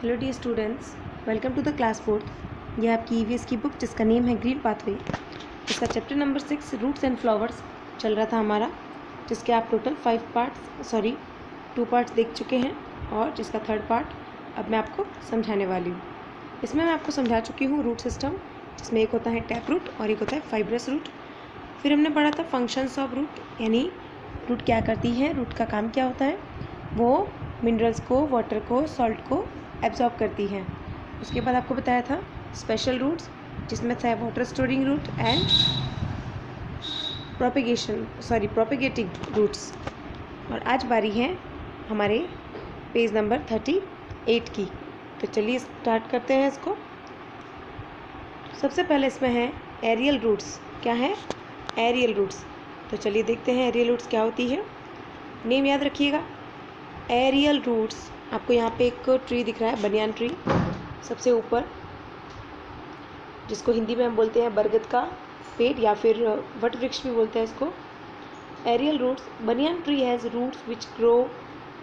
Hello the students, welcome to the class fourth. ये आपकी EVS की बुक जिसका नेम है ग्रीन पाथवे। इसका chapter number 6 roots and flowers चल रहा था हमारा, जिसके आप टोटल 2 पार्ट्स देख चुके हैं और जिसका थर्ड पार्ट अब मैं आपको समझाने वाली हूँ। इसमें मैं आपको समझा चुकी हूँ रूट सिस्टम, जिसमें एक होता है टैप रूट और एक होता है फाइब्रस रूट। फिर हमने पढ़ा था फंक्शंस ऑफ रूट, यानी रूट क्या करती है, रूट का काम क्या होता है। वो मिनरल्स को, वाटर को, सॉल्ट को एब्जॉर्ब करती है। उसके बाद आपको बताया था स्पेशल रूट्स, जिसमें था water storing root and propagating roots. और आज बारी है हमारे पेज नंबर 38 की। तो चलिए स्टार्ट करते हैं इसको। सबसे पहले इसमें है एरियल रूट्स। क्या है? Aerial roots. तो चलिए देखते हैं एरियल रूट्स क्या होती है। नेम याद रखिएगा, एरियल रूट्स। आपको यहाँ पे एक ट्री दिख रहा है, बनियान ट्री सबसे ऊपर, जिसको हिंदी में हम बोलते हैं बरगद का पेड़ या फिर वट वृक्ष भी बोलते हैं इसको। Aerial roots, banyan tree has roots which grow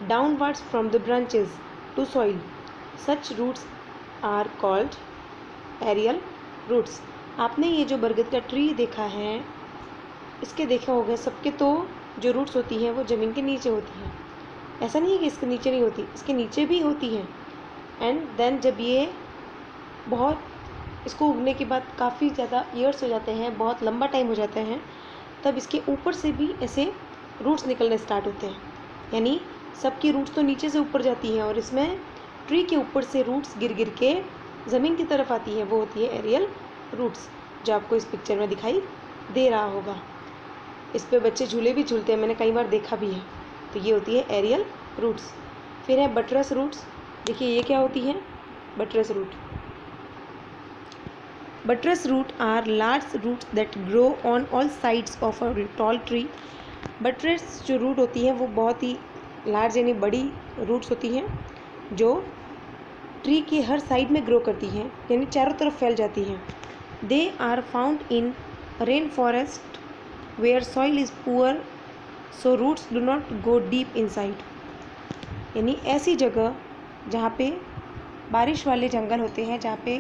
downwards from the branches to soil. Such roots are called aerial roots. आपने ये जो बरगद का ट्री देखा है, इसके देखा होगा सबके, तो जो रूट्स होती हैं वो ज़मीन के नीचे होती हैं। ऐसा नहीं है कि इसके नीचे नहीं होती, इसके नीचे भी होती हैं। एंड देन जब ये बहुत, इसको उगने के बाद काफ़ी ज़्यादा ईयर्स हो जाते हैं, बहुत लंबा टाइम हो जाता है, तब इसके ऊपर से भी ऐसे रूट्स निकलने स्टार्ट होते हैं। यानी सबकी रूट्स तो नीचे से ऊपर जाती हैं और इसमें ट्री के ऊपर से रूट्स गिर गिर के ज़मीन की तरफ आती है, वो होती है एरियल रूट्स, जो आपको इस पिक्चर में दिखाई दे रहा होगा। इस पर बच्चे झूले भी झूलते हैं, मैंने कई बार देखा भी है। तो ये होती है एरियल रूट्स। फिर है बटरस रूट्स। देखिए ये क्या होती है, buttress root. Buttress root are large roots that grow on all sides of a tall tree. Buttress जो रूट होती है वो बहुत ही लार्ज यानी बड़ी रूट्स होती हैं, जो ट्री के हर साइड में ग्रो करती हैं, यानी चारों तरफ फैल जाती हैं। They are found in rain forest where soil is poor, so roots do not go deep inside. यानी ऐसी जगह जहाँ पे बारिश वाले जंगल होते हैं, जहाँ पे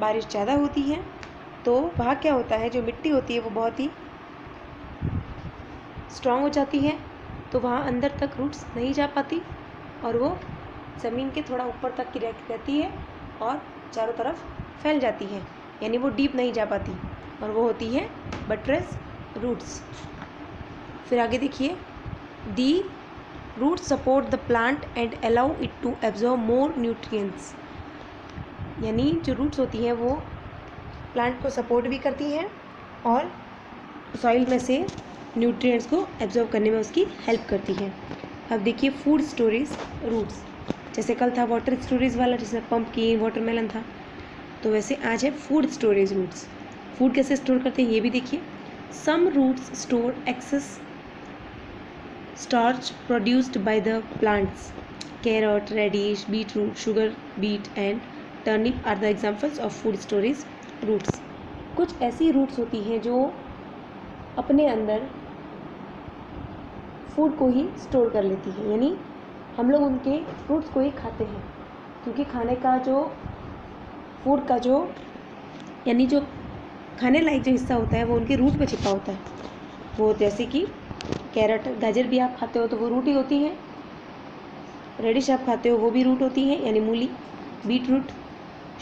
बारिश ज़्यादा होती है, तो वहाँ क्या होता है, जो मिट्टी होती है वो बहुत ही स्ट्रांग हो जाती है, तो वहाँ अंदर तक रूट्स नहीं जा पाती और वो ज़मीन के थोड़ा ऊपर तक की रहती है और चारों तरफ फैल जाती है, यानी वो डीप नहीं जा पाती, और वो होती है बटरस रूट्स। फिर आगे देखिए, the roots support the plant and allow it to absorb more nutrients. यानी जो रूट्स होती हैं वो प्लांट को सपोर्ट भी करती हैं और सॉइल में से न्यूट्रिएंट्स को एब्जॉर्ब करने में उसकी हेल्प करती हैं। अब देखिए फूड स्टोरेज रूट्स। जैसे कल था वाटर स्टोरेज वाला, जिसमें पम्पकिन, वाटरमेलन था, तो वैसे आज है फूड स्टोरेज रूट्स। फूड कैसे स्टोर करते हैं ये भी देखिए। Some roots store excess starch produced by the plants. Carrot, radish, beetroot, sugar beet and turnip are the examples of food storage roots. कुछ ऐसी रूट्स होती हैं जो अपने अंदर फूड को ही स्टोर कर लेती हैं, यानी हम लोग उनके रूट्स को ही खाते हैं, क्योंकि खाने का जो फूड का जो यानी जो खाने लायक जो हिस्सा होता है वो उनके रूट में छिपा होता है। वो जैसे कि कैरेट, गाजर भी आप खाते हो तो वो रूट ही होती है। रेडिश आप खाते हो वो भी रूट होती है, यानी मूली। Beet root,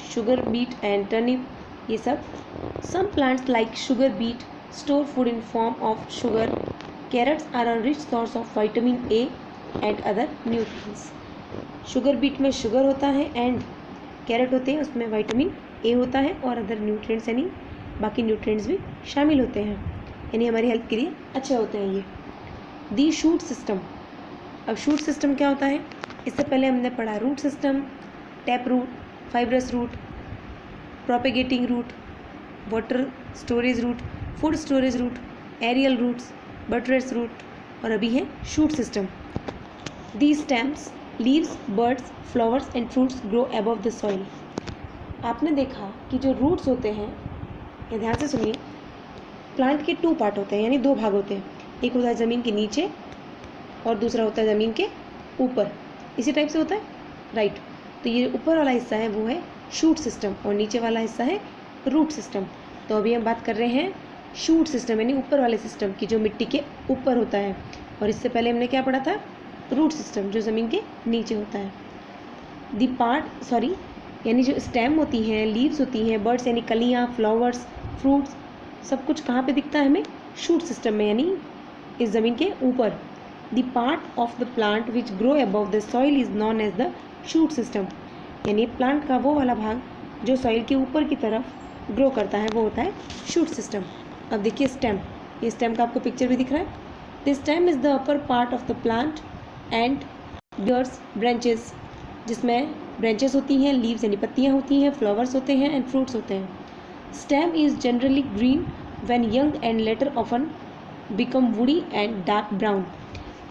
sugar beet and turnip, ये सब। Some plants like sugar beet store food in form of sugar. Carrots are a rich source of vitamin A and other nutrients. Sugar beet में sugar होता है and carrot होते हैं, उसमें vitamin A होता है और अदर न्यूट्रिएंट्स यानी बाकी न्यूट्रिएंट्स भी शामिल होते हैं, यानी हमारी हेल्थ के लिए अच्छे होते हैं ये। The shoot system. अब शूट सिस्टम क्या होता है, इससे पहले हमने पढ़ा root system, tap root, fibrous root, propagating root, water storage root, food storage root, aerial roots, buttress root, और अभी है shoot system. The stems, leaves, buds, flowers and fruits grow above the soil. आपने देखा कि जो roots होते हैं, ये ध्यान से सुनिए, प्लांट के 2 पार्ट होते हैं, यानी 2 भाग होते हैं। एक होता है ज़मीन के नीचे और दूसरा होता है ज़मीन के ऊपर। इसी टाइप से होता है, राइट। तो ये ऊपर वाला हिस्सा है वो है शूट सिस्टम और नीचे वाला हिस्सा है रूट सिस्टम। तो अभी हम बात कर रहे हैं शूट सिस्टम यानी ऊपर वाले सिस्टम की, जो मिट्टी के ऊपर होता है, और इससे पहले हमने क्या पढ़ा था, रूट सिस्टम जो ज़मीन के नीचे होता है। यानी जो स्टेम होती हैं, लीव्स होती हैं, बर्ड्स यानी कलियाँ, फ्लावर्स, फ्रूट्स, सब कुछ कहाँ पे दिखता है हमें, शूट सिस्टम में, यानी इस ज़मीन के ऊपर। The part of the plant which grow above the soil is known as the shoot system, यानी प्लांट का वो वाला भाग जो सॉइल के ऊपर की तरफ ग्रो करता है वो होता है शूट सिस्टम। अब देखिए स्टेम, ये स्टेम का आपको पिक्चर भी दिख रहा है। The stem is the upper part of the plant and bears branches, जिसमें ब्रांचेस होती हैं, लीव्स यानी पत्तियाँ होती हैं, फ्लावर्स होते हैं एंड फ्रूट्स होते हैं। Stem is generally green when young and later often become woody and dark brown.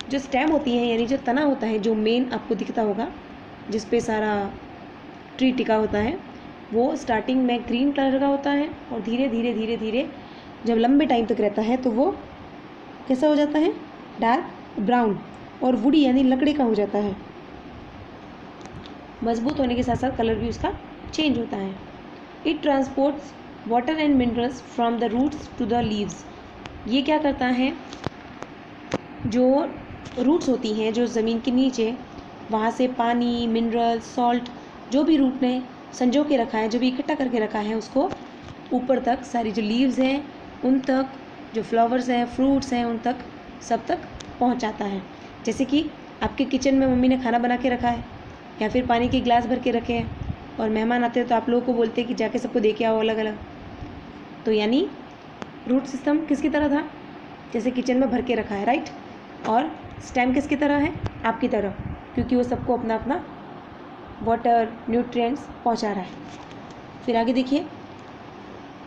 जो स्टेम होती है यानी जो तना होता है, जो मेन आपको दिखता होगा जिस पे सारा ट्री टिका होता है, वो स्टार्टिंग में ग्रीन कलर का होता है और धीरे धीरे धीरे धीरे जब लंबे टाइम तक रहता है तो वो कैसा हो जाता है, डार्क ब्राउन और वुडी यानी लकड़ी का हो जाता है। मजबूत होने के साथ साथ कलर भी उसका चेंज होता है। It transports water and minerals from the roots to the leaves. ये क्या करता है, जो रूट्स होती हैं जो ज़मीन के नीचे, वहाँ से पानी, मिनरल, सॉल्ट, जो भी रूट ने संजो के रखा है, जो भी इकट्ठा करके रखा है, उसको ऊपर तक, सारी जो लीव्स हैं उन तक, जो फ्लावर्स हैं, फ्रूट्स हैं, उन तक, सब तक पहुँचाता है। जैसे कि आपके किचन में मम्मी ने खाना बना के रखा है या फिर पानी के गिलास भर के रखे हैं और मेहमान आते हैं तो आप लोगों को बोलते हैं कि जाके सबको दे के आओ अलग अलग। तो यानी रूट सिस्टम किसकी तरह था, जैसे किचन में भर के रखा है, राइट। और स्टेम किसकी तरह है, आपकी तरह, क्योंकि वो सबको अपना अपना वाटर, न्यूट्रिएंट्स पहुंचा रहा है। फिर आगे देखिए,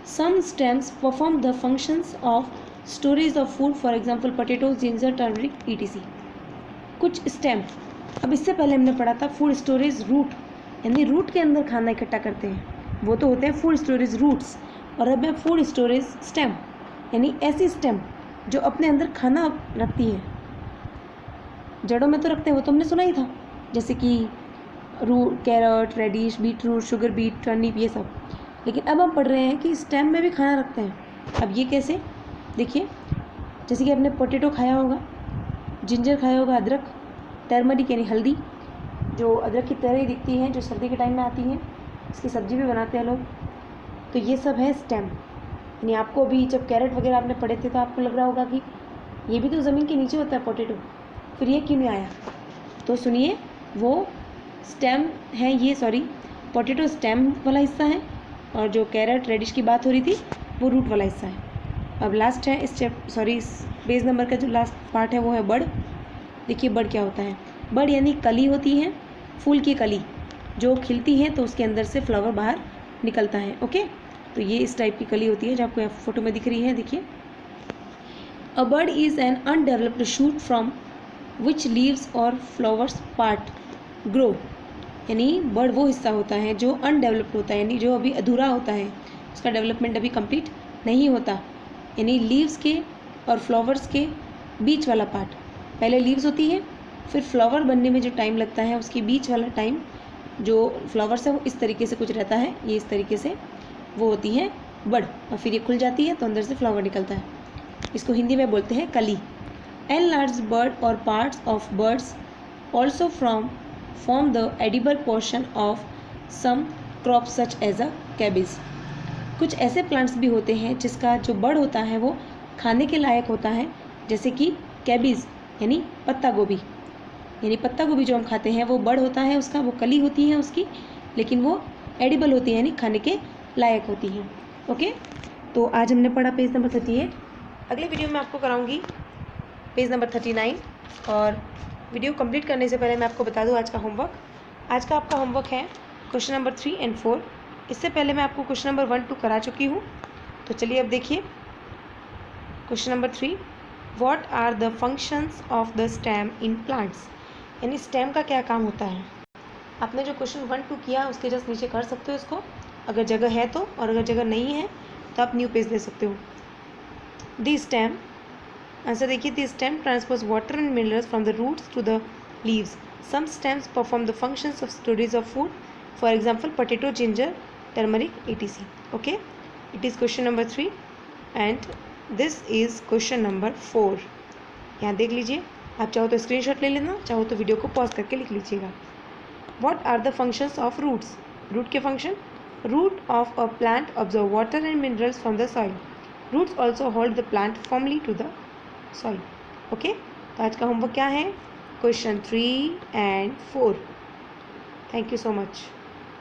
some stems perform the functions of storage of food, for example potatoes, ginger, turmeric, etc। कुछ स्टेम, अब इससे पहले हमने पढ़ा था फूड स्टोरेज रूट, यानी रूट के अंदर खाना इकट्ठा करते हैं, वो तो होते हैं फूड स्टोरेज रूट्स। और अब है फूड स्टोरेज स्टेम, यानी ऐसी स्टेम जो अपने अंदर खाना रखती है। जड़ों में तो रखते हैं, वो तो हमने सुना ही था, जैसे कि root, carrot, radish, beetroot, sugar beet, turnip, ये सब। लेकिन अब हम पढ़ रहे हैं कि स्टेम में भी खाना रखते हैं। अब ये कैसे, देखिए, जैसे कि आपने पोटैटो खाया होगा, जिंजर खाया होगा, अदरक, टर्मरिक यानी हल्दी, जो अदरक की तरह ही दिखती है, जो सर्दी के टाइम में आती है, इसकी सब्जी भी बनाते हैं लोग। तो ये सब है स्टेम। यानी आपको अभी जब कैरेट वगैरह आपने पढ़े थे तो आपको लग रहा होगा कि ये भी तो ज़मीन के नीचे होता है पोटैटो, फिर ये क्यों नहीं आया। तो सुनिए, वो स्टेम है, ये पोटैटो स्टेम वाला हिस्सा है, और जो कैरेट, रेडिश की बात हो रही थी, वो रूट वाला हिस्सा है। अब लास्ट है इस पेज नंबर का जो लास्ट पार्ट है वो है बड। देखिए बड क्या होता है, बड यानी कली होती है, फूल की कली जो खिलती है तो उसके अंदर से फ्लावर बाहर निकलता है। ओके, तो ये इस टाइप की कली होती है जो आपको फोटो में दिख रही है। देखिए, a bud is an undeveloped shoot from which leaves और फ्लावर्स पार्ट ग्रो, यानी बड वो हिस्सा होता है जो अनडेवलप्ड होता है, यानी जो अभी अधूरा होता है, उसका डेवलपमेंट अभी कंप्लीट नहीं होता। यानी लीव्स के और फ्लावर्स के बीच वाला पार्ट, पहले लीव्स होती है, फिर फ्लावर बनने में जो टाइम लगता है उसके बीच वाला टाइम जो फ्लावर्स है वो इस तरीके से कुछ रहता है, ये इस तरीके से वो होती है बड, और फिर ये खुल जाती है तो अंदर से फ्लावर निकलता है। इसको हिंदी में बोलते हैं कली। An large bud or parts of buds also form the edible portion of some crops such as a cabbage. कुछ ऐसे प्लांट्स भी होते हैं जिसका जो बर्ड होता है वो खाने के लायक होता है, जैसे कि कैबेज यानी पत्ता गोभी, यानी पत्ता गोभी जो हम खाते हैं वो बड़ होता है उसका, वो कली होती है उसकी, लेकिन वो एडिबल होती है यानी खाने के लायक होती हैं। ओके, तो आज हमने पढ़ा पेज नंबर 38। अगले वीडियो में आपको कराऊंगी पेज नंबर 39। और वीडियो कंप्लीट करने से पहले मैं आपको बता दूं आज का होमवर्क। आज का आपका होमवर्क है क्वेश्चन नंबर 3 और 4। इससे पहले मैं आपको क्वेश्चन नंबर 1, 2 करा चुकी हूँ। तो चलिए अब देखिए question number 3, what are the functions of the stem in plants, यानी स्टेम का क्या काम होता है। आपने जो क्वेश्चन 1, 2 किया उसके जस्ट नीचे कर सकते हो इसको, अगर जगह है तो, और अगर जगह नहीं है तो आप न्यू पेज ले सकते हो। द स्टेम, आंसर देखिए, the stem transfers water and minerals from the roots to the leaves. Some stems perform the functions of studies of food. For example, potato, ginger, turmeric, etc. Okay, it is question number 3 and this is question number 4. यहाँ देख लीजिए, आप चाहो तो screenshot ले लेना, चाहो तो वीडियो को पॉज करके लिख लीजिएगा. What are the functions of roots? Root के function? Root of a plant absorb water and minerals from the soil. Roots also hold the plant firmly to the soil. Okay? तो आज का homework क्या है? Question 3 and 4. Thank you so much.